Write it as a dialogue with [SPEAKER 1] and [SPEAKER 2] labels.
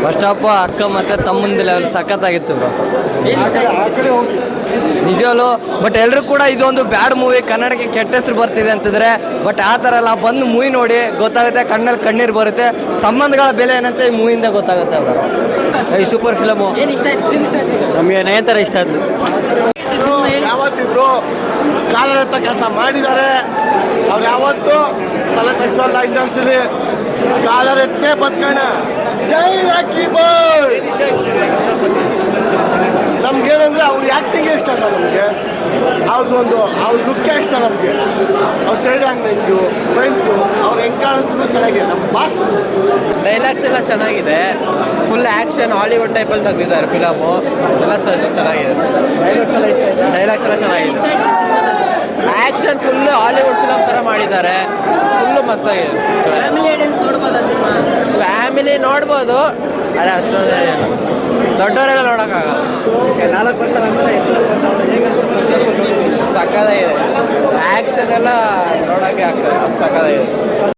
[SPEAKER 1] First half ಅಕ್ಕ ಮತ್ತು ತಮ್ಮಂದು level ಸಖತ್ತಾಗಿತ್ತು bro ನಿಜವಲ್ಲೂ. But ಎಲ್ಲರೂ ಕೂಡ ಇದೊಂದು ಬ್ಯಾಡ್ ಮೂವಿ, ಕನ್ನಡಕ್ಕೆ ಕೆಟ್ಟ ಹೆಸರು ಬರ್ತಿದೆ ಅಂತಿದ್ರೆ, ಬಟ್ ಆ ಥರ ಅಲ್ಲ. ಬಂದು ಮೂವಿ ನೋಡಿ ಗೊತ್ತಾಗುತ್ತೆ, ಕಣ್ಣಲ್ಲಿ ಕಣ್ಣೀರು ಬರುತ್ತೆ, ಸಂಬಂಧಗಳ ಬೆಲೆ ಏನಂತ ಈ ಮೂವಿಯಿಂದ ಗೊತ್ತಾಗುತ್ತೆ ಬ್ರೋ.
[SPEAKER 2] ಈ ಸೂಪರ್ ಫಿಲಮು ನಮಗೆ ನಯನತಾರ ಇಷ್ಟ ಆಯ್ತು.
[SPEAKER 3] ಯಾವತ್ತಿದ್ರು ಕಾಲರತ್ತ ಕೆಲಸ ಮಾಡಿದ್ದಾರೆ, ಅವ್ರು ಯಾವತ್ತೂ ತಲೆ ತಗ್ಸೋಲ್ಲ. ಇಂಡಸ್ಟ್ರಿಲಿ ಕಾಲರೆತ್ತೇ ಬದುಕೋಣ. ಜೈ ರಾಕಿ ಬಾಯ್. ನಮ್ಗೇನಂದ್ರೆ ಅವ್ರ ಆ್ಯಕ್ಟಿಂಗೇ ಇಷ್ಟ ಸರ್. ನಮಗೆ ಅವ್ರದ್ದೊಂದು ಅವ್ರ ಲುಕ್ಕೇ ಇಷ್ಟ ನಮಗೆ. ಅವ್ರ ಸೈಡ್ ಆ್ಯಂಗ್ಮೆಂಟು ಫ್ರಂಟು ಅವ್ರು ಹೆಂಗೆ ಕಾಣಿಸ್ರು ಚೆನ್ನಾಗಿದೆ. ನಮ್ಮ ಬಾಸು
[SPEAKER 4] ಡೈಲಾಗ್ಸ್ ಎಲ್ಲ ಚೆನ್ನಾಗಿದೆ, ಫುಲ್ ಆ್ಯಕ್ಷನ್ ಹಾಲಿವುಡ್ ಟೈಪಲ್ಲಿ ತೆಗೆದಿದ್ದಾರೆ ಫಿಲಮು ಎಲ್ಲ ಚೆನ್ನಾಗಿದೆ. ಡೈಲಾಗ್ಸ್ ಎಲ್ಲ ಚೆನ್ನಾಗಿದೆ, ಆ್ಯಕ್ಷನ್ ಫುಲ್ ಹಾಲಿವುಡ್ ಫಿಲಮ್ ಥರ ಮಾಡಿದ್ದಾರೆ, ಫುಲ್ಲು ಮಸ್ತಾಗಿದೆ. ಫ್ಯಾಮಿಲಿ ನೋಡ್ಬೋದು, ಅರೆ ಅಷ್ಟೊಂದೇ ದೊಡ್ಡವರೆಲ್ಲ ನೋಡೋಕ್ಕಾಗಲ್ಲ. ಸಕ್ಕತ್ತಾಗಿದೆ, ಆ್ಯಕ್ಷನ್ ಎಲ್ಲ ನೋಡೋಕ್ಕೆ ಆಗ್ತದೆ, ಅಷ್ಟು ಸಕ್ಕತ್ತಾಗಿದೆ.